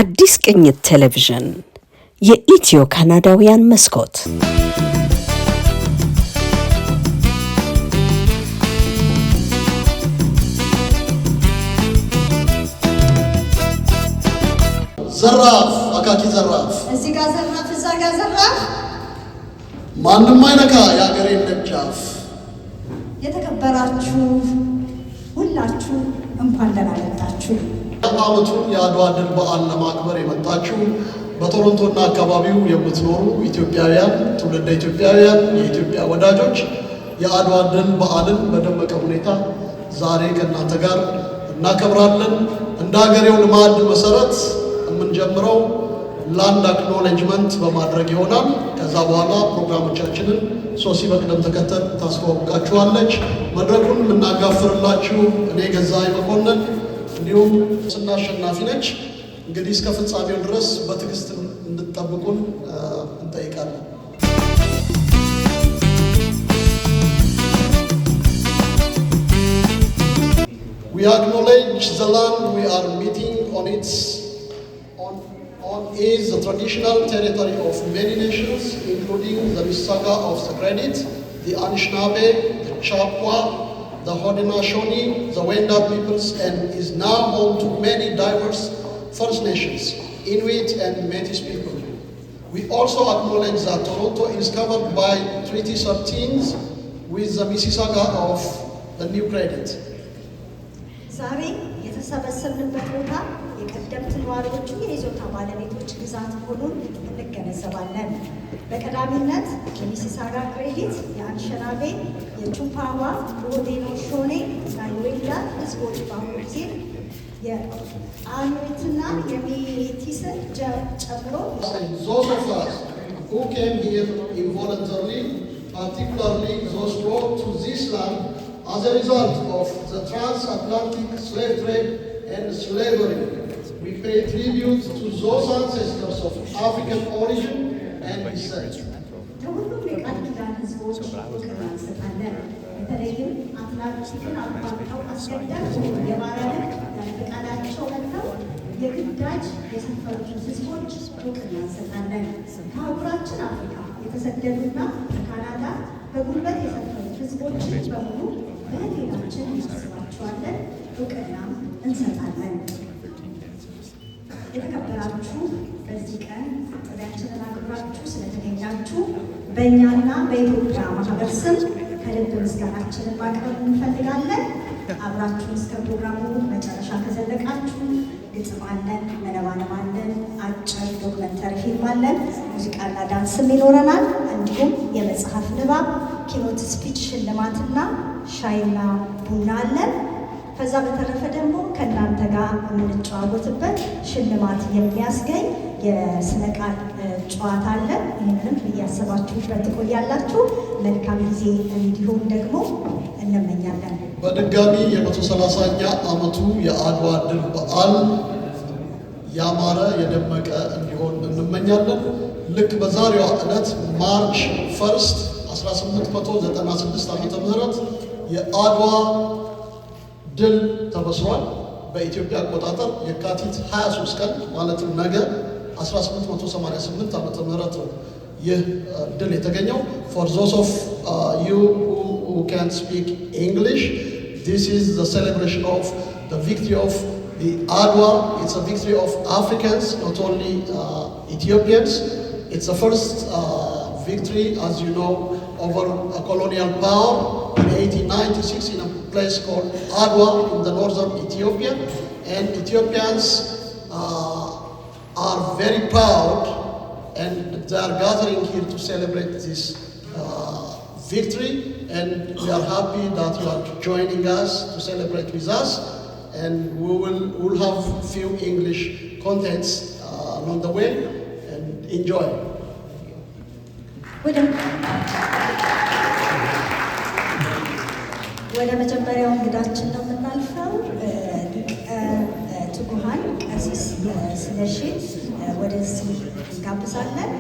አዲስ ቅኝት ቴሌቪዥን የኢትዮ ካናዳውያን መስኮት ዘራፍ አካኪ ዘራፍ እዚህ ጋር ዘራፍ እዛ ጋር ዘራፍ ማንም አይነካ ያገሬን ደጃፍ። የተከበራችሁ ሁላችሁ እንኳን ደህና መጣችሁ። ዓመቱን የአድዋ ድል በዓል ለማክበር የመጣችሁ በቶሮንቶና አካባቢው የምትኖሩ ኢትዮጵያውያን፣ ትውልደ ኢትዮጵያውያን፣ የኢትዮጵያ ወዳጆች የአድዋ ድል በዓልን በደመቀ ሁኔታ ዛሬ ከእናንተ ጋር እናከብራለን። እንደ ሀገሬው ልማድ መሰረት የምንጀምረው ላንድ አክኖሌጅመንት በማድረግ ይሆናል። ከዛ በኋላ ፕሮግራሞቻችንን ሶሲ በቅደም ተከተል ታስተዋውቃችኋለች። መድረኩን የምናጋፍርላችሁ እኔ ገዛኸኝ መኮንን እንዲሁም ስና አሸናፊ ነች። እንግዲህ እስከ ፍጻሜው ድረስ በትዕግስት እንድትጠብቁን እንጠይቃለን። We acknowledge the land we are meeting on is the traditional territory of many nations, including the Mississauga of the Credit, the Anishinaabe, the Chippewa, the Haudenosaunee, the Wendat peoples, and is now home to many diverse First Nations, Inuit and Métis people. We also acknowledge that Toronto is covered by Treaty 13 with the Mississauga of the New Credit. ዛሬ የተሰበሰብንበት ቦታ የቀደምት ነዋሪዎቹ የይዞታ ባለቤቶች ግዛት መሆኑን እንገነዘባለን። በቀዳሚነት የሚሲሳጋ ክሬዲት፣ የአንሸናቤ፣ የቹፓዋ፣ የሆዴኖሾኔ እና የዌንዳት ህዝቦች በአሁኑ ጊዜ የአኑሪትና የሜቲስን ጨምሮ Those of us who came here involuntarily, particularly those brought to this land as a result of the transatlantic slave trade and slavery, we pay tribute to those ancestors of African origin and descent. ለሁሉም የቃል ኪዳን ህዝቦች እውቅና እንሰጣለን። በተለይም አትላንቲክን አቋርጠው አስገዳጅ የባሪያ ፈቃዳቸው መጥተው የግዳጅ የሰፈሩትን ህዝቦች እውቅና እንሰጣለን። ከአህጉራችን አፍሪካ የተሰደዱና ከካናዳ በጉልበት የሰፈሩት ህዝቦችን በሙሉ በህሊናችን እናስባቸዋለን፣ እውቅና እንሰጣለን። የተከበራችሁ በዚህ ቀን ጥሪያችንን አክብራችሁ ስለተገኛችሁ በእኛና በኢትዮጵያ ማህበር ስም ከልብ ምስጋናችንን ማቅረብ እንፈልጋለን። አብራችሁን እስከ ፕሮግራሙ መጨረሻ ከዘለቃችሁ ግጥም አለን፣ መነባነብ አለን፣ አጭር ዶክመንተሪ ፊልም አለን፣ ሙዚቃና ዳንስም ይኖረናል። እንዲሁም የመጽሐፍ ንባብ፣ ኪኖት ስፒች ሽልማትና ሻይና ቡና አለን። ከዛ በተረፈ ደግሞ ከእናንተ ጋር የምንጨዋወትበት ሽልማት የሚያስገኝ የስነ ቃል ጨዋታ አለ። ይህንንም እያሰባችሁበት ትቆያላችሁ። መልካም ጊዜ እንዲሁም ደግሞ እንመኛለን። በድጋሚ የ130ኛ ዓመቱ የአድዋ ድል በዓል ያማረ የደመቀ እንዲሆን እንመኛለን። ልክ በዛሬዋ ዕለት ማርች 1 1896 ዓ.ም የአድዋ ድል ተበስሯል። በኢትዮጵያ አቆጣጠር የካቲት 23 ቀን ማለትም ነገ 1888 ዓመተ ምህረት ነው ይህ ድል የተገኘው። For those of you who can't speak English, this is the celebration of the victory of the Adwa. It's a victory of Africans, not only Ethiopians. It's the first victory, as you know, over a colonial power in 1896 in a place called Adwa in the northern Ethiopia. And Ethiopians are very proud and they are gathering here to celebrate this victory. And we are happy that you are joining us to celebrate with us. And we'll have few English contents along the way. And enjoy. ወደ መጀመሪያው እንግዳችን ነው የምናልፈው። ሊቀ ትጉሃን ቀሲስ ስለሺ ወደዚህ እንጋብዛለን።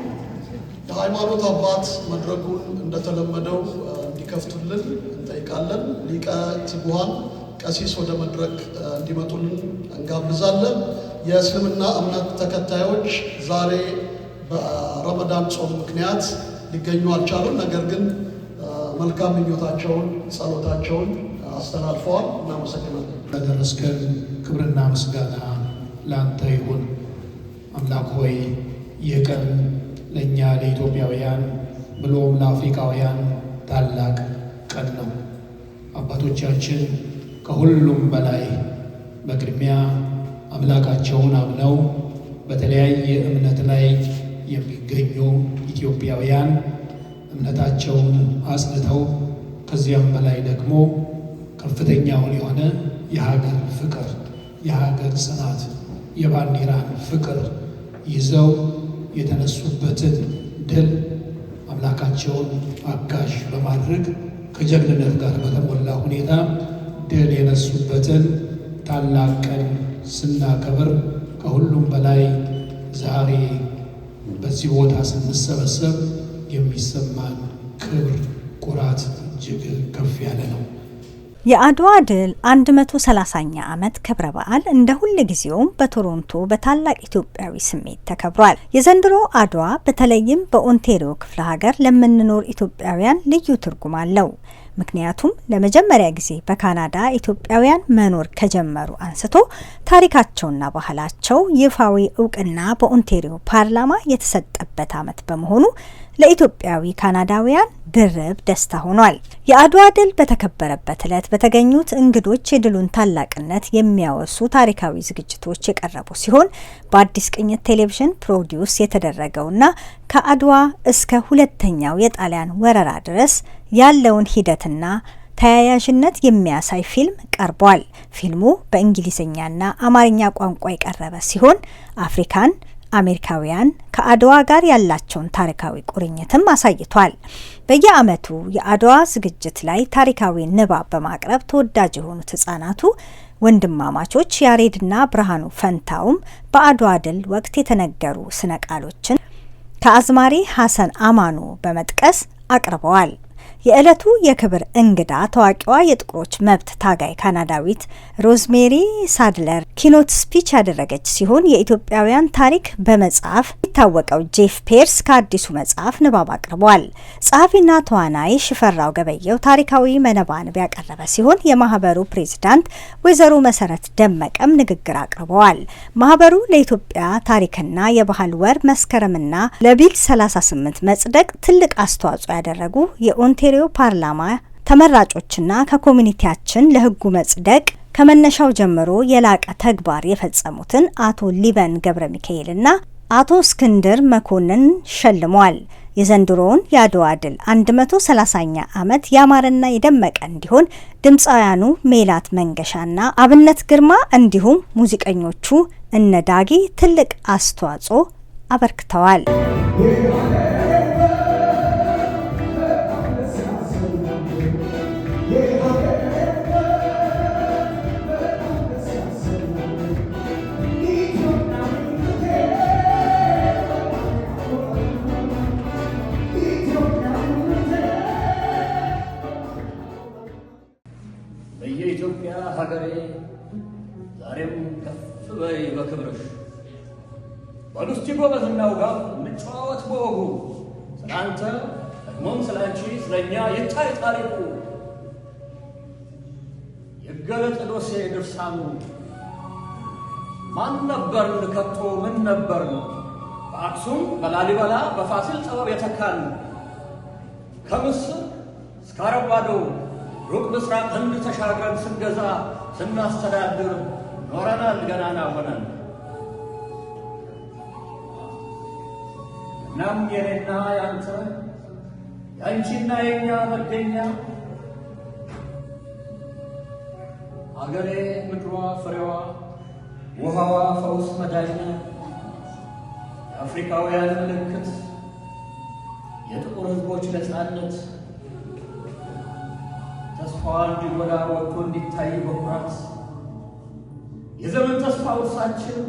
የሃይማኖት አባት መድረኩን እንደተለመደው እንዲከፍቱልን እንጠይቃለን። ሊቀ ትጉሃን ቀሲስ ወደ መድረክ እንዲመጡልን እንጋብዛለን። የእስልምና እምነት ተከታዮች ዛሬ በረመዳን ጾም ምክንያት ሊገኙ አልቻሉም። ነገር ግን መልካም ምኞታቸውን ጸሎታቸውን አስተላልፈዋል። እናመሰግናለን። ለደረስከን ክብርና ምስጋና ለአንተ ይሁን። አምላክ ሆይ ይህ ቀን ለእኛ ለኢትዮጵያውያን ብሎም ለአፍሪካውያን ታላቅ ቀን ነው። አባቶቻችን ከሁሉም በላይ በቅድሚያ አምላካቸውን አምነው በተለያየ እምነት ላይ የሚገኙ ኢትዮጵያውያን እምነታቸውን አጽንተው ከዚያም በላይ ደግሞ ከፍተኛውን የሆነ የሀገር ፍቅር፣ የሀገር ጽናት፣ የባንዲራን ፍቅር ይዘው የተነሱበትን ድል አምላካቸውን አጋዥ በማድረግ ከጀግንነት ጋር በተሞላ ሁኔታ ድል የነሱበትን ታላቅ ቀን ስናከብር ከሁሉም በላይ ዛሬ በዚህ ቦታ ስንሰበሰብ የሚሰማን ክብር፣ ኩራት እጅግ ከፍ ያለ ነው። የአድዋ ድል 130ኛ ዓመት ክብረ በዓል እንደ ሁል ጊዜውም በቶሮንቶ በታላቅ ኢትዮጵያዊ ስሜት ተከብሯል። የዘንድሮ አድዋ በተለይም በኦንታሪዮ ክፍለ ሀገር ለምንኖር ኢትዮጵያውያን ልዩ ትርጉም አለው። ምክንያቱም ለመጀመሪያ ጊዜ በካናዳ ኢትዮጵያውያን መኖር ከጀመሩ አንስቶ ታሪካቸውና ባህላቸው ይፋዊ እውቅና በኦንታሪዮ ፓርላማ የተሰጠበት ዓመት በመሆኑ ለኢትዮጵያዊ ካናዳውያን ድርብ ደስታ ሆኗል። የአድዋ ድል በተከበረበት ዕለት በተገኙት እንግዶች የድሉን ታላቅነት የሚያወሱ ታሪካዊ ዝግጅቶች የቀረቡ ሲሆን በአዲስ ቅኝት ቴሌቪዥን ፕሮዲውስ የተደረገውና ከአድዋ እስከ ሁለተኛው የጣሊያን ወረራ ድረስ ያለውን ሂደትና ተያያዥነት የሚያሳይ ፊልም ቀርቧል። ፊልሙ በእንግሊዝኛና አማርኛ ቋንቋ የቀረበ ሲሆን አፍሪካን አሜሪካውያን ከአድዋ ጋር ያላቸውን ታሪካዊ ቁርኝትም አሳይቷል። በየዓመቱ የአድዋ ዝግጅት ላይ ታሪካዊ ንባብ በማቅረብ ተወዳጅ የሆኑት ህጻናቱ ወንድማማቾች ያሬድና ብርሃኑ ፈንታውም በአድዋ ድል ወቅት የተነገሩ ስነ ቃሎችን ከአዝማሪ ሐሰን አማኑ በመጥቀስ አቅርበዋል። የዕለቱ የክብር እንግዳ ታዋቂዋ የጥቁሮች መብት ታጋይ ካናዳዊት ሮዝሜሪ ሳድለር ኪኖት ስፒች ያደረገች ሲሆን የኢትዮጵያውያን ታሪክ በመጽሐፍ የሚታወቀው ጄፍ ፔርስ ከአዲሱ መጽሐፍ ንባብ አቅርቧል። ጸሐፊና ተዋናይ ሽፈራው ገበየው ታሪካዊ መነባንብ ያቀረበ ሲሆን የማህበሩ ፕሬዝዳንት ወይዘሮ መሰረት ደመቀም ንግግር አቅርበዋል። ማህበሩ ለኢትዮጵያ ታሪክና የባህል ወር መስከረምና ለቢል 38 መጽደቅ ትልቅ አስተዋጽኦ ያደረጉ የኦንታሪዮ ፓርላማ ተመራጮችና ከኮሚኒቲያችን ለህጉ መጽደቅ ከመነሻው ጀምሮ የላቀ ተግባር የፈጸሙትን አቶ ሊበን ገብረ ሚካኤልና አቶ እስክንድር መኮንን ሸልሟል። የዘንድሮውን የአድዋ ድል 130ኛ ዓመት ያማረና የደመቀ እንዲሆን ድምፃውያኑ ሜላት መንገሻና አብነት ግርማ እንዲሁም ሙዚቀኞቹ እነ ዳጊ ትልቅ አስተዋጽኦ አበርክተዋል። በየኢትዮጵያ ሀገሬ ዛሬም ከፍ በይ በክብርሽ። በሉ እስቲ ጎበዝ እናውጋ እንጨዋወት በወጉ ስላንተ ደግሞም ስላንቺ ስለኛ ይታይ ታሪኩ። የገለጥ ዶሴ ድርሳኑ ማን ነበርን ከቶ ምን ነበርን? በአክሱም በላሊበላ በፋሲል ጥበብ የተካን ከምስር እስከ አረባዶ ሩቅ ምስራቅ ህንድ ተሻግረን ስንገዛ ስናስተዳድር ኖረናል ገናና ሆነን። እናም የኔና ያንተ ያንቺና የኛ መገኛ አገሬ ምድሯ ፍሬዋ ውሃዋ ፈውስ መዳኛ የአፍሪካውያን ምልክት የጥቁር ህዝቦች ነፃነት ተስፋዋ እንዲጎላ ወጥቶ እንዲታይ በኩራት የዘመን ተስፋ ውርሳችን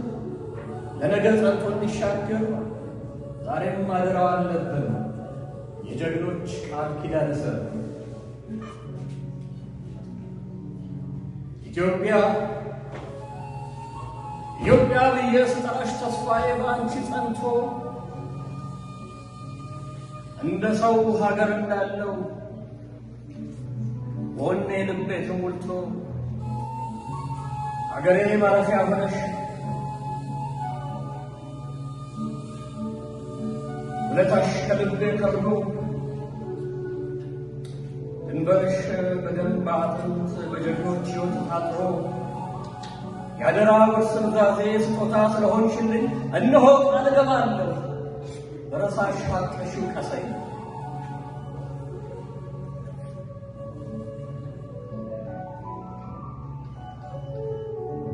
ለነገ ጸንቶ እንዲሻገር ዛሬም አደራው አለብን የጀግኖች ቃል ኪዳን ሰር። ኢትዮጵያ ኢትዮጵያ ብዬ ስጠራሽ ተስፋዬ በአንቺ ጸንቶ እንደ ሰው ሀገር እንዳለው ወኔ ልቤ ተሞልቶ ሀገሬ ማረፊያ ሆነሽ ውለታሽ ከልቤ ከብዶ ድንበርሽ በደንብ አጥንት በጀግኖች ሕይወት ታጥሮ ያደራ ውርስ ኑዛዜ ስጦታ ስለሆንሽልኝ እነሆ ቃል እገባለሁ በረሳሽ ሀቅሽው ቀሰይ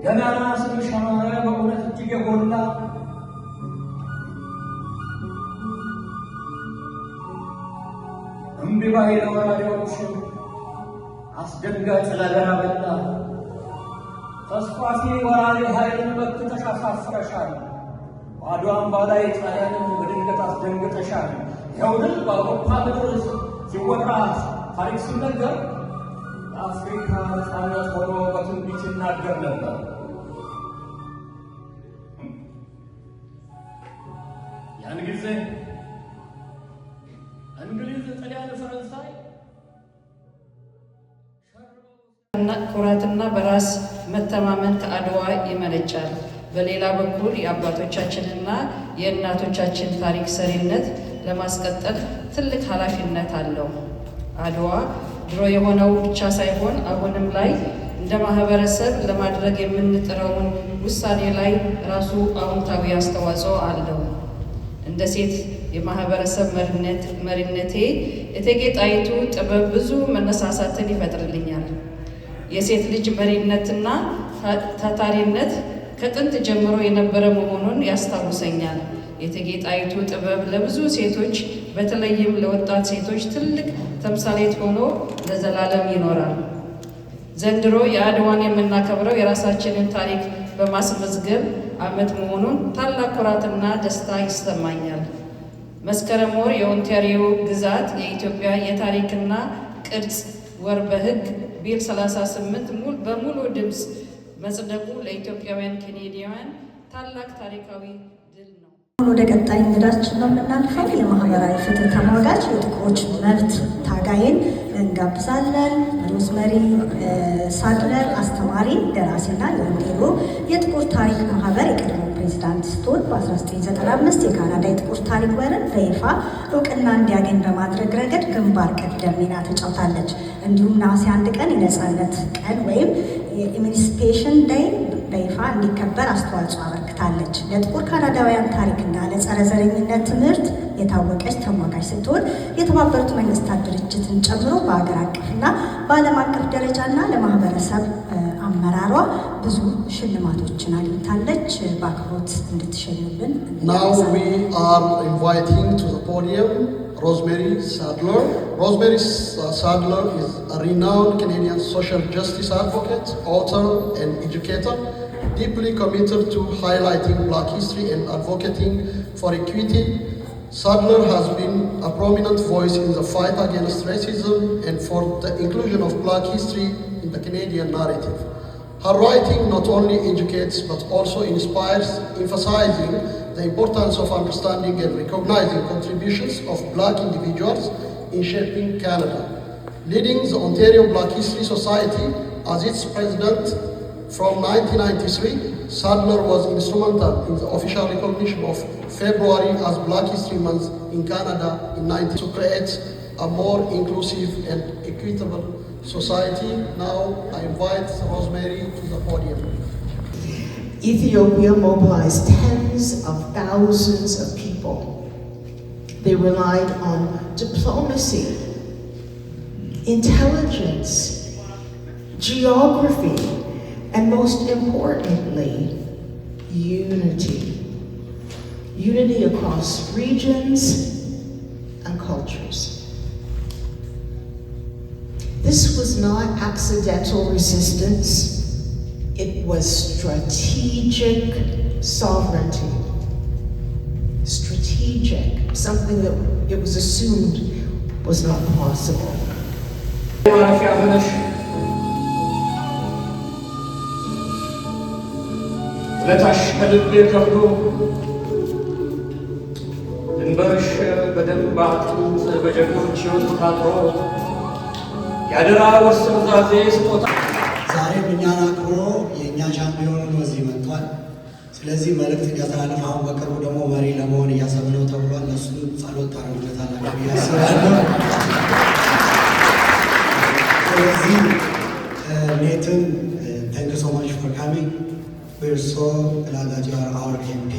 ገናና ስምሽ አማረ በእውነት እጅግ የጎላ እምቢ ባይ ለወራሪዎች አስደንጋጭ ነገር አበላ ተስፋፊ ወራሪ ኃይልን መክተሽ አሳፍረሻል። በአድዋ አምባ ላይ ጣሊያንን በድንገት አስደንግጠሻል። ይኸው ድል በአውሮፓ ምድር ሲወራ ታሪክ ሲነገር ለአፍሪካ ነፃነት ሆኖ በትንቢት ይናገር ነበር። ያን ጊዜ እንግሊዝ፣ ጣሊያን፣ ፈረንሳይ ኩራትና በራስ መተማመን ከአድዋ ይመነጫል። በሌላ በኩል የአባቶቻችንና የእናቶቻችን ታሪክ ሰሪነት ለማስቀጠል ትልቅ ኃላፊነት አለው። አድዋ ድሮ የሆነው ብቻ ሳይሆን አሁንም ላይ እንደ ማህበረሰብ ለማድረግ የምንጥረውን ውሳኔ ላይ ራሱ አዎንታዊ አስተዋጽኦ አለው። እንደ ሴት የማህበረሰብ መሪነቴ እቴጌ ጣይቱ ጥበብ ብዙ መነሳሳትን ይፈጥርልኛል። የሴት ልጅ መሪነትና ታታሪነት ከጥንት ጀምሮ የነበረ መሆኑን ያስታውሰኛል። የእቴጌ ጣይቱ ጥበብ ለብዙ ሴቶች በተለይም ለወጣት ሴቶች ትልቅ ተምሳሌት ሆኖ ለዘላለም ይኖራል። ዘንድሮ የአድዋን የምናከብረው የራሳችንን ታሪክ በማስመዝገብ ዓመት መሆኑን ታላቅ ኩራትና ደስታ ይሰማኛል። መስከረም ወር የኦንታሪዮ ግዛት የኢትዮጵያ የታሪክና ቅርስ ወር በሕግ ቢል 38 በሙሉ ድምፅ መጽደቁ ለኢትዮጵያውያን ኬንያውያን ታላቅ ታሪካዊ ድል ነው። ወደ ቀጣይ እንግዳችን ነው የምናልፈው። የማህበራዊ ፍትህ ተሟጋች የጥቁሮች መብት ታጋይን እንጋብዛለን። ሮዝመሪ ሳድለር አስተማሪ፣ ደራሲና የኦንታሪዮ የጥቁር ታሪክ ማህበር የቀድሞ ፕሬዚዳንት ስትሆን በ1995 የካናዳ የጥቁር ታሪክ ወርን በይፋ እውቅና እንዲያገኝ በማድረግ ረገድ ግንባር ቀደም ሚና ተጫውታለች። እንዲሁም ነሐሴ 1 ቀን የነፃነት ቀን ወይም የኢማንሲፔሽን ዴይ በይፋ እንዲከበር አስተዋጽኦ አበርክታለች። ለጥቁር ካናዳውያን ታሪክና ለጸረ ዘረኝነት ትምህርት የታወቀች ተሟጋች ስትሆን የተባበሩት መንግስታት ድርጅትን ጨምሮ በሀገር አቀፍና በዓለም አቀፍ ደረጃና ለማህበረሰብ አመራሯ ብዙ ሽልማቶችን አግኝታለች። በአክብሮት እንድትሸኙልን Now we are inviting to the podium Rosemary Sadler. Rosemary Sadler is a renowned Canadian social justice advocate, author, and educator, deeply committed to highlighting Black history and advocating for equity. Sadler has been a prominent voice in the fight against racism and for the inclusion of Black history in the Canadian narrative. Her writing not only educates but also inspires, emphasizing the importance of understanding and recognizing contributions of Black individuals in shaping Canada. Leading the Ontario Black History Society as its president from 1993, Sadler was instrumental in the official recognition of February as Black History Month in Canada in 1990 to create a more inclusive and equitable society. Now I invite Rosemary to the podium. Ethiopia mobilized tens of thousands of people. They relied on diplomacy, intelligence, geography, and most importantly, unity. Unity across regions and cultures. This was not accidental resistance. It was strategic sovereignty. Strategic, something that it was assumed was not possible. ለታሽ ከልቤ ከብዶ ድንበርሽ በደም ባጡት በጀግኖች ሕይወት ታጥሮ ያደራ ውርስ ኑዛዜ ስጦታ ዛሬም እኛን አክብሮ የእኛ ሻምፒዮን ወዚህ መጥቷል። ስለዚህ መልእክት እንዲያስተላልፍ አሁን በቅርቡ ደግሞ መሪ ለመሆን እያሰብን ነው ተብሏል። እነሱን ጸሎት ታደርጉለታላችሁ ብዬ አስባለሁ። ስለዚህ ኔትን thank you so much for coming. We're so glad that you are our MP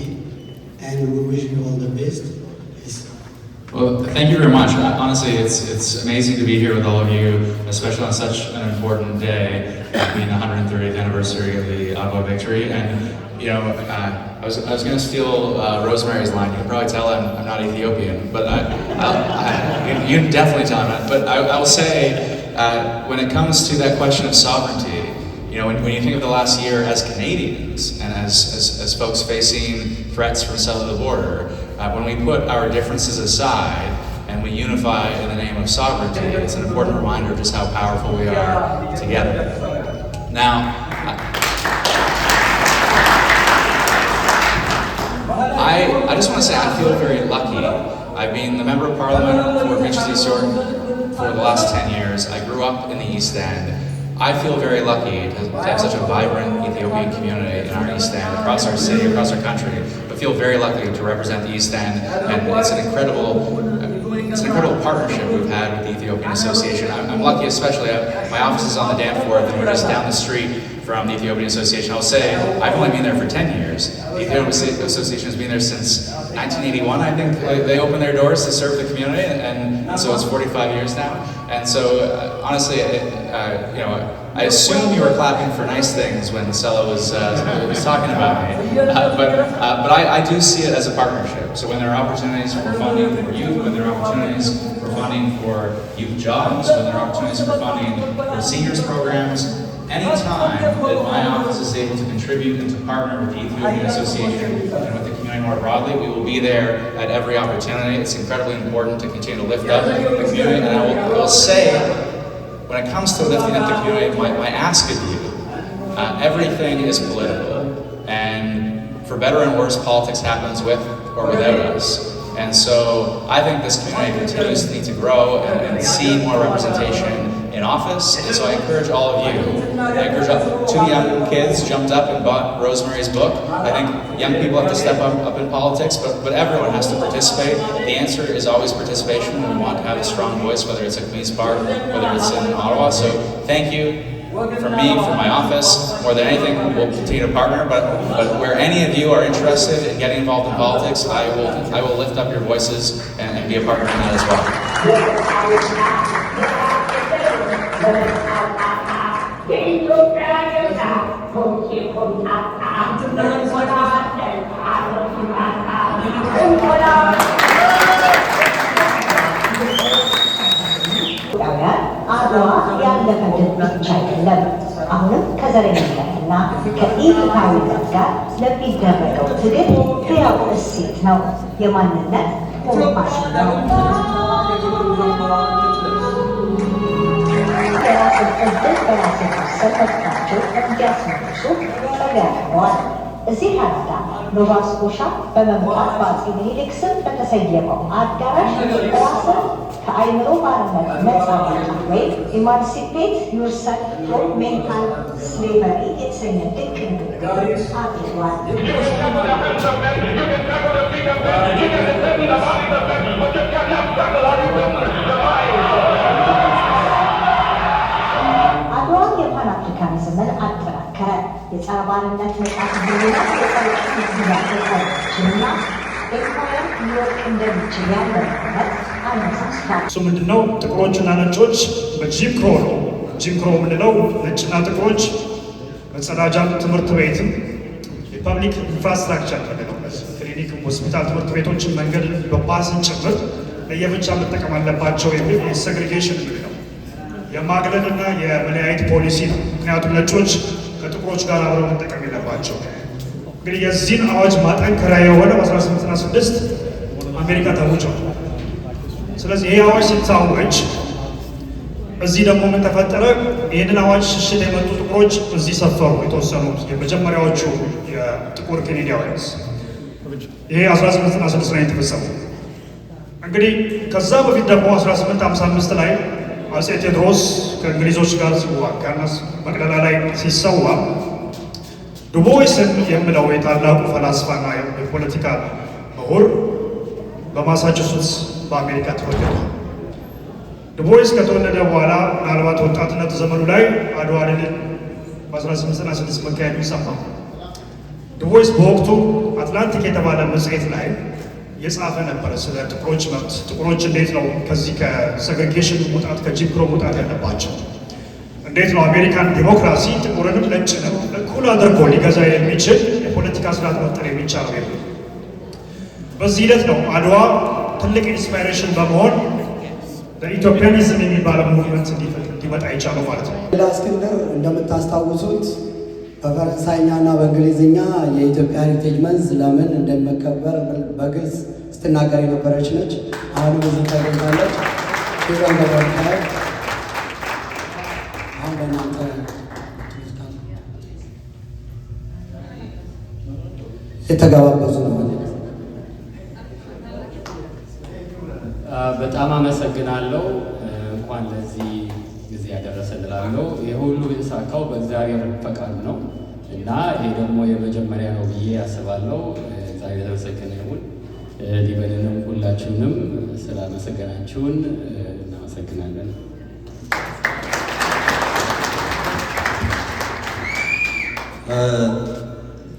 and we wish you all the best. Well, thank you very much. Honestly, it's amazing to be here with all of you, especially on such an important day, being the 130th anniversary of the Ottawa victory. And you know, I was going to steal Rosemary's line. You can probably tell I'm not Ethiopian, but you can definitely tell I'm not. But I will say, when it comes to that question of sovereignty, you know, when you think of the last year as Canadians and as folks facing threats from south of the border, when we put our differences aside and we unify in the name of sovereignty, it's an important reminder of just how powerful we are together. Now, I just want to say I feel very lucky. I've been the Member of Parliament for Mitchell East York for the last 10 years. I grew up in the East End. I feel very lucky to have such a vibrant Ethiopian community in our East End, across our city, across our country. I feel very lucky to represent the East End, and it's an incredible partnership we've had with the Ethiopian Association. I'm lucky especially, my office is on the Danforth and we're just down the street from the Ethiopian Association. I'll say, I've only been there for 10 years. The Ethiopian Association has been there since 1981, I think. They opened their doors to serve the community, and so it's 45 years now. And so, honestly, you know, I assume you were clapping for nice things when Sela was talking about me. But I do see it as a partnership. So when there are opportunities for funding for youth, when there are opportunities for funding for youth jobs, when there are opportunities for funding for seniors programs, anytime that my office is able to contribute and to partner with the Ethiopian Association and with the community more broadly, we will be there at every opportunity. It's incredibly important to continue to lift up the community. And I will say, when it comes to lifting up the community, my ask of you, everything is political. And for better and worse, politics happens with or without us. And so I think this community continues to need to grow and see more representation in office. And so I encourage all of you, I encourage 2 young kids jumped up and bought Rosemary's book. I think young people have to step up in politics, but everyone has to participate. The answer is always participation. We want to have a strong voice, whether it's at Queen's Park, whether it's in Ottawa. So thank you from me, from my office. More than anything, we'll continue to partner, but where any of you are interested in getting involved in politics, I will lift up your voices and be a partner in that as well. አድዋ ያለፈ ድል ብቻ አይደለም። አሁንም ከዘረኝነትና ከኢፍትሐዊነት ጋር ለሚደረገው ትግል ሕያው እሴት ነው። የማንነት ኮምፓስ ነው። የራስን ዕድል በራስ የመወሰን መብታቸው እንዲያስመልሱ ጥሪ አቅርበዋል። እዚህ ካናዳ ኖቫ ስኮሻ በመምጣት በአፄ ምኒልክ ስም በተሰየመው አዳራሽ ራስን ከአይምሮ ባርነት ነፃ ማውጣት ወይም ኢማንሲፔት ዩርሰልፍ ፍሮም ሜንታል ስሌቨሪ የተሰኘ ድንቅ ንግግር አድርጓል። አድዋ የፓን አፍሪካኒዝምን አጠናከረ። የጸረ ባርነት ነፃ ትግልና የጸረ ቅኝ ግዛት ተቃዋሚዎችንና ኤምፓየር ሊወድቅ እንደሚችል ያለበት አነሳስቷል። እሱ ምንድነው? ጥቁሮችና ነጮች በጂም ክሮ ነው። ጂም ክሮ የምንለው ነጭና ጥቁሮች መጸዳጃ፣ ትምህርት ቤትም፣ የፐብሊክ ኢንፍራስትራክቸር ምንለው ክሊኒክም፣ ሆስፒታል፣ ትምህርት ቤቶችን፣ መንገድ በባስን ጭምር ለየብቻ መጠቀም አለባቸው የሚል የሴግሪጌሽን ምንለው የማግለልና የመለያየት ፖሊሲ ነው። ምክንያቱም ነጮች ከጥቁሮች ጋር አብረው መጠቀም የለባቸው። እንግዲህ የዚህን አዋጅ ማጠንከሪያ የሆነ በ1896 አሜሪካ ታውጇል። ስለዚህ ይህ አዋጅ ሲታወጅ እዚህ ደግሞ ምን ተፈጠረ? ይህንን አዋጅ ሽሽት የመጡ ጥቁሮች እዚህ ሰፈሩ። የተወሰኑ የመጀመሪያዎቹ የጥቁር ኬኔዲያውያንስ ይሄ 1896 ላይ የተፈጸመው። እንግዲህ ከዛ በፊት ደግሞ 1855 ላይ አጼ ቴዎድሮስ ከእንግሊዞች ጋር ሲዋጋና መቅደላ ላይ ሲሰዋ ዱቦይስን የምለው የታላቁ ፈላስፋና የፖለቲካ ምሁር በማሳቹሴትስ በአሜሪካ ተወለደ። ዱቦይስ ከተወለደ በኋላ ምናልባት ወጣትነት ዘመኑ ላይ አድዋ ድልን በ1896 መካሄዱን ሰማ። ዱቦይስ በወቅቱ አትላንቲክ የተባለ መጽሔት ላይ የጻፈ ነበረ ስለ ጥቁሮች መብት። ጥቁሮች እንዴት ነው ከዚህ ከሴግሬጌሽን መውጣት ከጂም ክሮ መውጣት ያለባቸው፣ እንዴት ነው አሜሪካን ዲሞክራሲ ጥቁርንም ነጭንም እኩል አድርጎ ሊገዛ የሚችል የፖለቲካ ስርዓት መፍጠር የሚቻለው የለም። በዚህ ሂደት ነው አድዋ ትልቅ ኢንስፓይሬሽን በመሆን ለኢትዮጵያኒዝም የሚባለው ሙቭመንት እንዲመጣ የቻለው ማለት ነው። ሌላ እስክንድር እንደምታስታውሱት በፈረንሳይኛ እና በእንግሊዝኛ የኢትዮጵያ ሄሪቴጅ መንዝ ለምን እንደሚከበር በግልጽ ስትናገር የነበረች ነች። አሁንም እዚህ ተገኝታለች። ፊረን በበርካይ አሁን በእናንተ የተገባበዙ ነው። በጣም አመሰግናለሁ። እንኳን ለዚህ ጊዜ ያደረሰ እላለሁ። የሁሉ የተሳካው በእግዚአብሔር ፈቃድ ነው እና ይሄ ደግሞ የመጀመሪያ ነው ብዬ አስባለሁ። እግዚአብሔር የተመሰገነ ይሁን። ሊበንንም ሁላችሁንም ስላመሰገናችሁን እናመሰግናለን።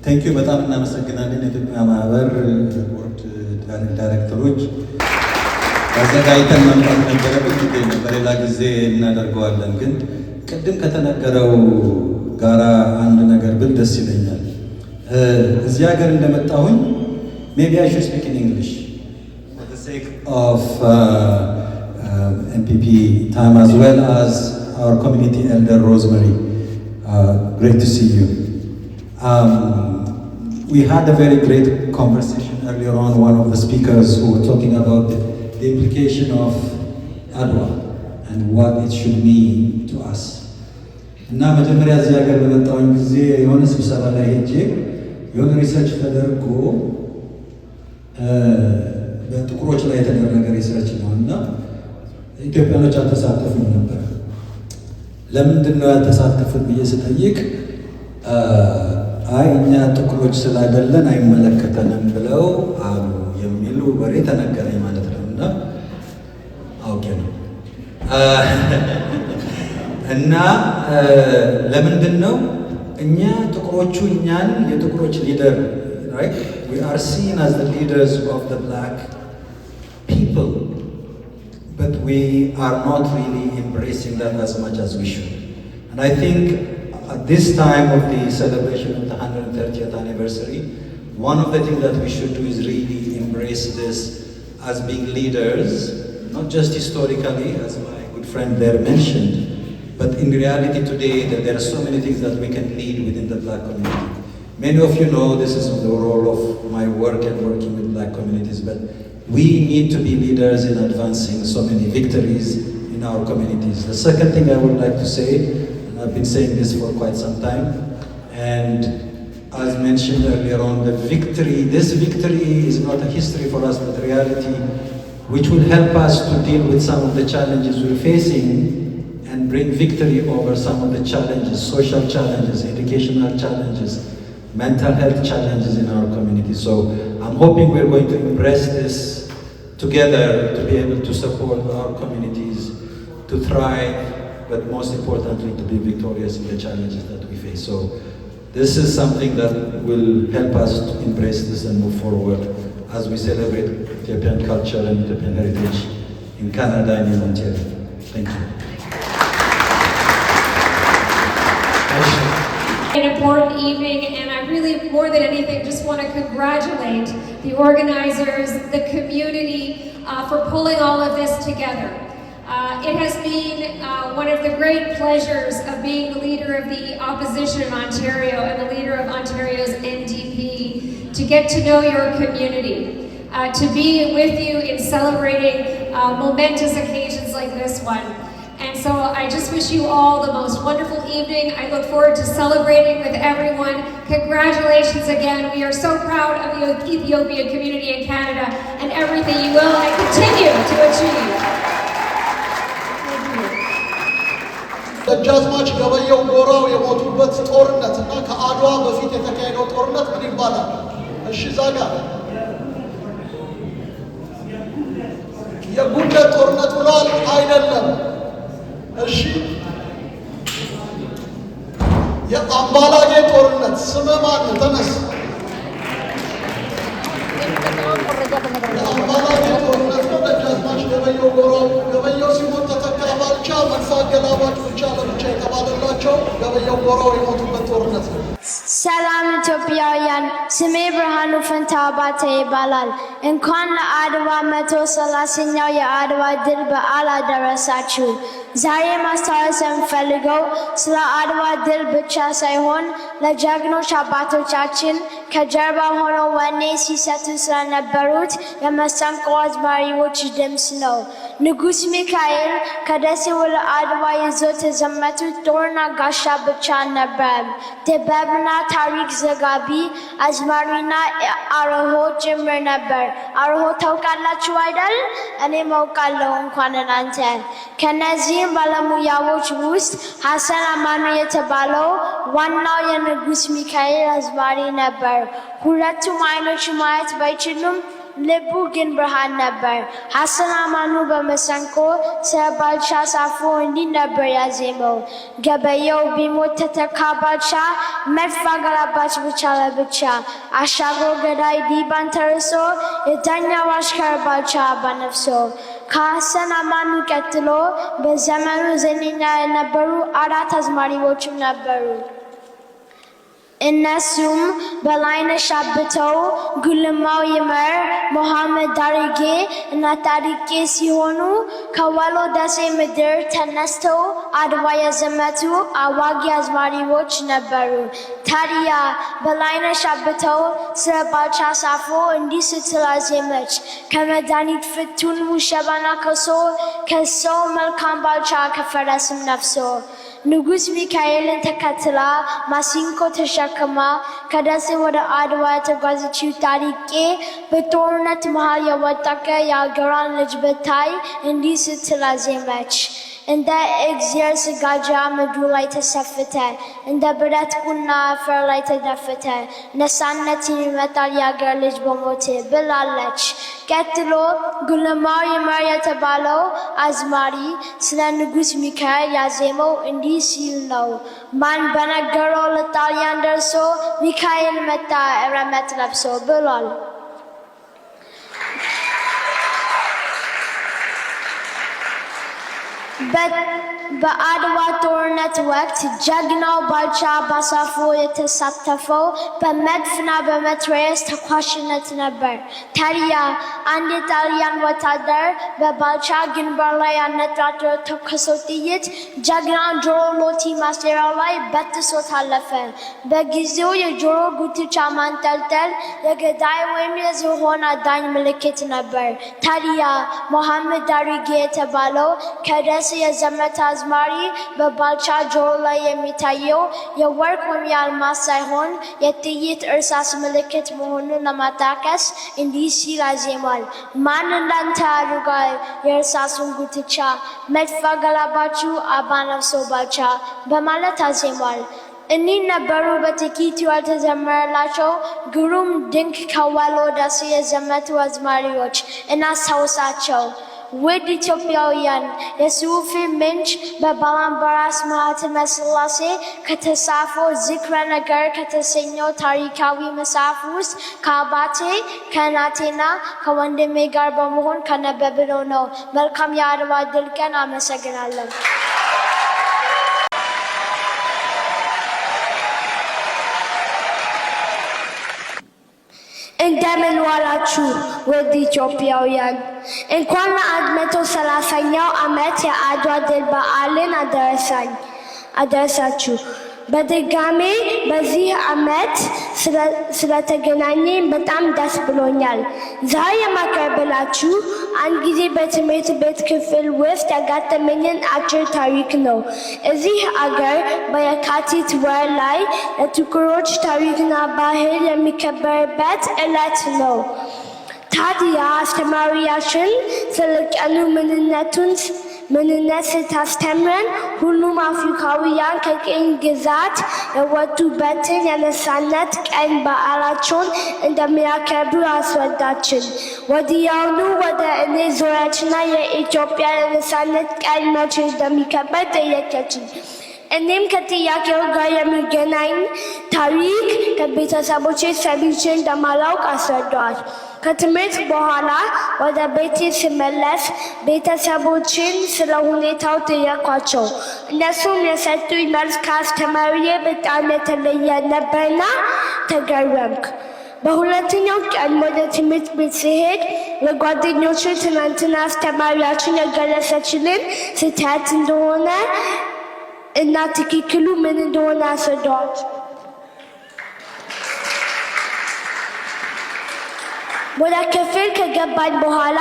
ቴንኪዩ በጣም እናመሰግናለን። የኢትዮጵያ ማህበር ቦርድ ዳይሬክተሮች አዘጋጅተን መምጣት ነበረብን ጊዜ በሌላ ጊዜ እናደርገዋለን። ግን ቅድም ከተነገረው ጋራ አንድ ነገር ብል ደስ ይለኛል። እዚህ ሀገር እንደመጣሁኝ maybe I should speak in English for the sake of MPP time as well as our community elder Rosemary. Great to see you. We had a very great conversation earlier on. One of the speakers who were talking about the implication of Adwa and what it should mean to us. እና መጀመሪያ እዚህ ሀገር በመጣሁኝ ጊዜ የሆነ ስብሰባ ላይ ሄጄ የሆነ ሪሰርች ተደርጎ በጥቁሮች ላይ የተደረገ ሪሰርች ነው እና ኢትዮጵያኖች አልተሳተፉም ነበር። ለምንድን ነው ያልተሳተፉት ብዬ ስጠይቅ አይ እኛ ጥቁሮች ስላይደለን አይመለከተንም ብለው አሉ የሚሉ ወሬ ተነገረኝ ማለት ነው። እና አውቄ ነው እና ለምንድን ነው እኛ ጥቁሮቹ እኛን የጥቁሮች ሊደር right? We are seen as the leaders of the black people, but we are not really embracing that as much as we should. And I think at this time of the celebration of the 130th anniversary, one of the things that we should do is really embrace this as being leaders, not just historically, as my good friend there mentioned, but in reality today that there are so many things that we can lead within the black community. Many of you know this is the role of my work and working with black communities, but we need to be leaders in advancing so many victories in our communities. The second thing I would like to say, and I've been saying this for quite some time, and as mentioned earlier on, this victory is not a history for us, but reality, which will help us to deal with some of the challenges we're facing and bring victory over some of the challenges, social challenges, educational challenges, mental health challenges in our community. So I'm hoping we're going to embrace this together to be able to support our communities to thrive, but most importantly to be victorious in the challenges that we face. So this is something that will help us to embrace this and move forward as we celebrate Ethiopian culture and Ethiopian heritage in Canada and in Ontario. Thank you. An important evening, and I really, more than anything, just want to congratulate the organizers, the community, for pulling all of this together. It has been one of the great pleasures of being the leader of the opposition in Ontario and the leader of Ontario's NDP to get to know your community, to be with you in celebrating momentous occasions like this one. And so I just wish you all the most wonderful evening. I look forward to celebrating with everyone. Congratulations again. We are so proud of the Ethiopian community in Canada and everything you will and continue to achieve. ደጃዝማች ገበየው ጎራው የሞቱበት ጦርነትና ከአድዋ በፊት የተካሄደው ጦርነት ምን ይባላል? እሺ ዛጋ የጉንደት ጦርነት ብሏል አይደለም? እሺ የአምባላጌ ጦርነት ስም ማን ነው? ተነስ። የአምባላጌ ጦርነት ነው። ደጃዝማች ገበየው ጎራው ገበየው ሲሞት ተተካ ባልቻ መልፋ ገላባጭ ብቻ ለብቻ የተባለላቸው ገበየው ጎራው የሞቱበት ጦርነት ነው። ሰላም ኢትዮጵያውያን፣ ስሜ ብርሃኑ ፈንታ አባተ ይባላል። እንኳን ለአድዋ 130ኛው የአድዋ ድል በዓል አደረሳችሁ። ዛሬ ማስታወስ የምፈልገው ስለ አድዋ ድል ብቻ ሳይሆን ለጀግኖች አባቶቻችን ከጀርባ ሆነው ወኔ ሲሰጡ ስለነበሩት የመሰንቆ አዝማሪዎች ድምፅ ነው። ንጉሥ ሚካኤል ከደሴ ወደ አድዋ ይዞት የዘመቱት ጦርና ጋሻ ብቻ አልነበረም። ጥበብና ታሪክ ዘጋቢ፣ አዝማሪና አርሆ ጭምር ነበር። አርሆ ታውቃላችሁ አይደል? እኔም አውቃለሁ እንኳን እናንተ። ከነዚህም ባለሙያዎች ውስጥ ሐሰን አማኑ የተባለው ዋናው የንጉሥ ሚካኤል አዝማሪ ነበር። ሁለቱም አይኖች ማየት ባይችሉም ልቡ ግን ብርሃን ነበር። ሐሰን አማኑ በመሰንቆ ስለ ባልቻ ሳፎ እንዲህ ነበር ያዜመው። ገበየው ቢሞት ተተካ ባልቻ፣ መድፍ አገላባች ብቻ ለብቻ፣ አሻግሮ ገዳይ ዲባን ተርሶ፣ የዳኛው አሽከር ባልቻ በነፍሶ። ከሐሰን አማኑ ቀጥሎ በዘመኑ ዝነኛ የነበሩ 4 አዝማሪዎችም ነበሩ። እነሱም በላይነሽ አብተው፣ ጉልማው ይመር፣ መሐመድ ዳርጌ እና ታሪኬ ሲሆኑ ከወሎ ደሴ ምድር ተነስተው አድዋ የዘመቱ አዋጊ አዝማሪዎች ነበሩ። ታዲያ በላይነሽ አብተው ስለ ባልቻ ሳፎ እንዲህ ስትል አዜመች። ከመድኃኒት ፍቱን ውሸባና ከሰው መልካም ባልቻ ከፈረስም ነፍሶ። ንጉሥ ሚካኤልን ተከትላ ማሲንቆ ተሸክማ ከደሴ ወደ አድዋ የተጓዘችው ታሪኬ በጦርነት መሃል የወደቀ የአገሯን ልጅ ብታይ እንዲህ ስትል አዜመች። እንደ እግዚአብሔር ስጋጃ ምድሩ ላይ ተሰፍተ፣ እንደ ብረት ቁና አፈር ላይ ተደፍተ፣ ነፃነትን ይመጣል የአገር ልጅ በሞት ብላለች። ቀጥሎ ጉልማው ይመር የተባለው አዝማሪ ስለ ንጉሥ ሚካኤል ያዜመው እንዲህ ሲል ነው። ማን በነገረው ለጣሊያን ደርሶ ሚካኤል መጣ ረመት ለብሶ ብሏል። በአድዋ ጦርነት ወቅት ጀግናው ባልቻ ባሳፎ የተሳተፈው በመድፍና በመትረየስ ተኳሽነት ነበር። ታዲያ አንድ የጣሊያን ወታደር በባልቻ ግንባር ላይ ያነጣጠረው ተኮሰው ጥይት ጀግናውን ጆሮ ሎቲ ማሰሪያው ላይ በጥሶት አለፈ። በጊዜው የጆሮ ጉትቻ ማንጠልጠል የገዳይ ወይም የዝሆን አዳኝ ምልክት ነበር። ታዲያ መሐመድ ዳርጌ የተባለው ከደሴ የዘመተ አዝማሪ በባልቻ ጆሮ ላይ የሚታየው የወርቅ ወይም የአልማዝ ሳይሆን የጥይት እርሳስ ምልክት መሆኑን ለማጣቀስ እንዲህ ሲል አዜሟል። ማን እንዳንተ አድርጓል የእርሳሱን ጉትቻ፣ መድፍ አገላባችሁ አባ ነፍሶ ባልቻ በማለት አዜሟል። እኒህ ነበሩ በጥቂቱ ያልተዘመረላቸው ግሩም ድንቅ ከወሎ ደሴ የዘመቱ አዝማሪዎች። እናስታውሳቸው። ውድ ኢትዮጵያውያን፣ የጽሑፍ ምንጭ በባላምበራስ ማኅተመ ሥላሴ ከተጻፈው ዝክረ ነገር ከተሰኘው ታሪካዊ መጽሐፍ ውስጥ ከአባቴ ከእናቴና ከወንድሜ ጋር በመሆን ከነበብነው ነው። መልካም የአድዋ ድል ቀን። አመሰግናለሁ። እንደምን ዋላችሁ ውድ ኢትዮጵያውያን። እንኳን ለ130ኛው ዓመት የአድዋ ድል በዓልን አደረሳችሁ። በድጋሜ በዚህ ዓመት ስለተገናኘን በጣም ደስ ብሎኛል። ዛሬ የማቀርብላችሁ አንድ ጊዜ በትምህርት ቤት ክፍል ውስጥ ያጋጠመኝን አጭር ታሪክ ነው። እዚህ አገር በየካቲት ወር ላይ ለጥቁሮች ታሪክና ባህል የሚከበርበት ዕለት ነው። ታዲያ አስተማሪያችን ስለ ቀኑ ምንነት ስታስተምረን ሁሉም አፍሪካውያን ከቅኝ ግዛት የወጡበትን የነፃነት ቀን በዓላቸውን እንደሚያከብሩ አስረዳችን። ወዲያውኑ ወደ እኔ ዞረችና የኢትዮጵያ የነፃነት ቀን መቼ እንደሚከበር ጠየቀችኝ። እኔም ከጥያቄው ጋር የሚገናኝ ታሪክ ከቤተሰቦቼ ሰምቼ እንደማላውቅ አስረዳኋት። ከትምህርት በኋላ ወደ ቤቴ ስመለስ ቤተሰቦችን ስለ ሁኔታው ጠየኳቸው። እነሱም የሰጡኝ መልስ ከአስተማሪዬ በጣም የተለየ ነበርና ተገረምኩ። በሁለተኛው ቀን ወደ ትምህርት ቤት ሲሄድ ለጓደኞቼ ትናንትና አስተማሪያችን የገለጸችልን ስህተት እንደሆነ እና ትክክሉ ምን እንደሆነ አስረዳኋቸው። ወደ ክፍል ከገባኝ በኋላ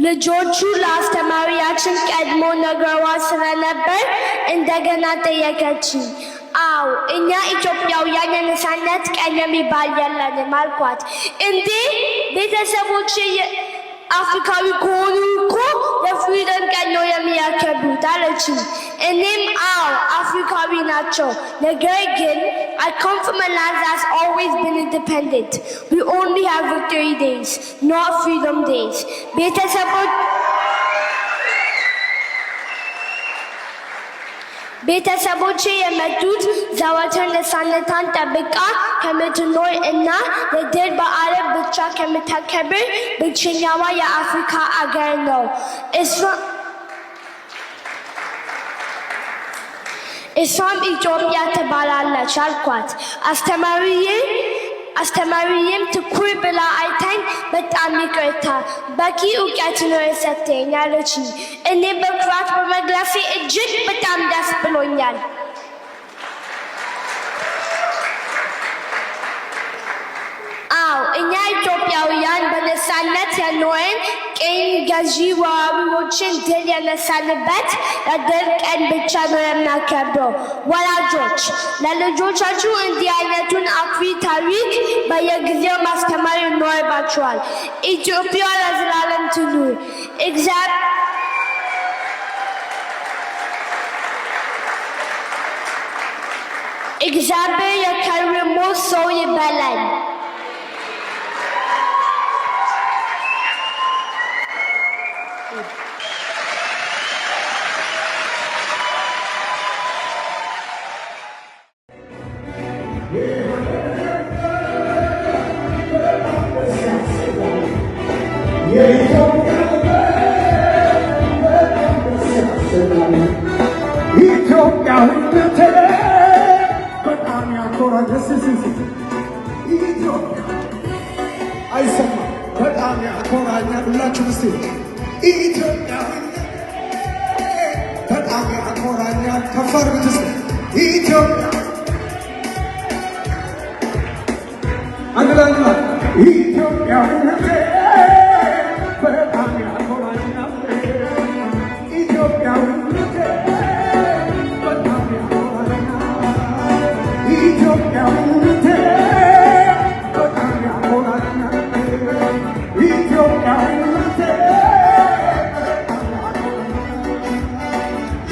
ልጆቹ ለአስተማሪያችን ቀድሞ ነግረዋት ስለነበር እንደገና ጠየቀችኝ። አዎ እኛ ኢትዮጵያውያን የነፃነት ቀን የሚባል የለንም አልኳት። እንዴ ቤተሰቦች አፍሪካዊ ከሆኑ እኮ የፍሪደም ቀን ነው የሚያከብሩት አለችኝ። እኔም አዎ አፍሪካዊ ናቸው፣ ነገር ግን I come from a land that's always been independent. We only have victory days, not freedom days. ቤተሰቦቼ የመጡት ዘወትር ነፃነቷን ጠብቃ ከምትኖር እና የድል በዓልን ብቻ ከምታከብር ብቸኛዋ የአፍሪካ አገር ነው። እሷም ኢትዮጵያ ትባላለች አልኳት። አስተማሪዬም ትኩር ብላ አይታኝ በጣም ይቅርታ በቂ እውቀት ነው የሰጠኝ አለችኝ። እኔ በኩራት በመግለፌ እጅግ በጣም ደስ ብሎኛል። አዎ እኛ ኢትዮጵያውያን በነፃነት የኖርን ቅኝ ገዢ ወራሪዎችን ድል የነሳንበት የድል ቀን ብቻ ነው የምናከብረው። ወላጆች ለልጆቻችሁ እንዲህ አይነቱን አኩሪ ታሪክ በየጊዜው ማስተማር ይኖርባችኋል። ኢትዮጵያ ለዘላለም ትኑር። እግዚአብሔር የከርሞ ሰው ይበለን። ኢትዮጵያዊነቴ በጣም ያኮራል። ኢትዮጵያ አይሰማም፣ በጣም ያኮራኛል። ሁላችሁም እስቲ ኢትዮጵያዊነቴ በጣም ያኮራኛል። ከፍ አድርጉት እስቲ ኢትዮጵያ አንላላ ኢትዮጵያዊነቴ በጣም ያኮራኛል። ኢትዮጵያዊነቴ በጣም ያኮራኛል። ኢትዮጵያዊነቴ በጣም ያኮራኛል። ኢትዮጵያዊነቴ በጣም ያኮራኛል።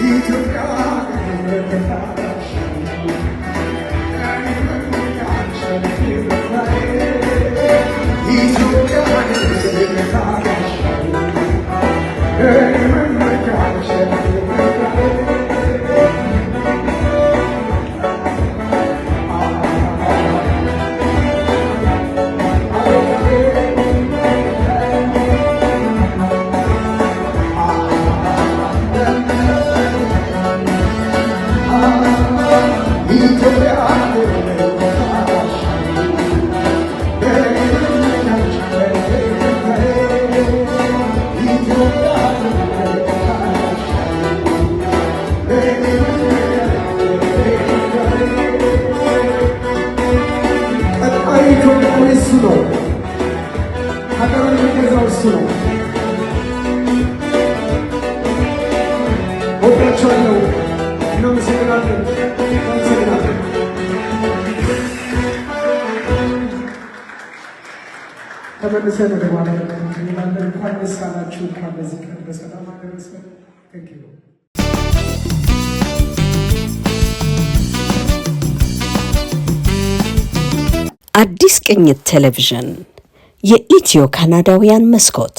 ኢትዮጵያ ኢትዮጵያ ተመልሰን ወደ ኋላ እንላለን። እንኳን ደስ አላችሁ፣ እንኳን በዚህ ቀን በሰላም አደረሰን። አዲስ ቅኝት ቴሌቪዥን የኢትዮ ካናዳውያን መስኮት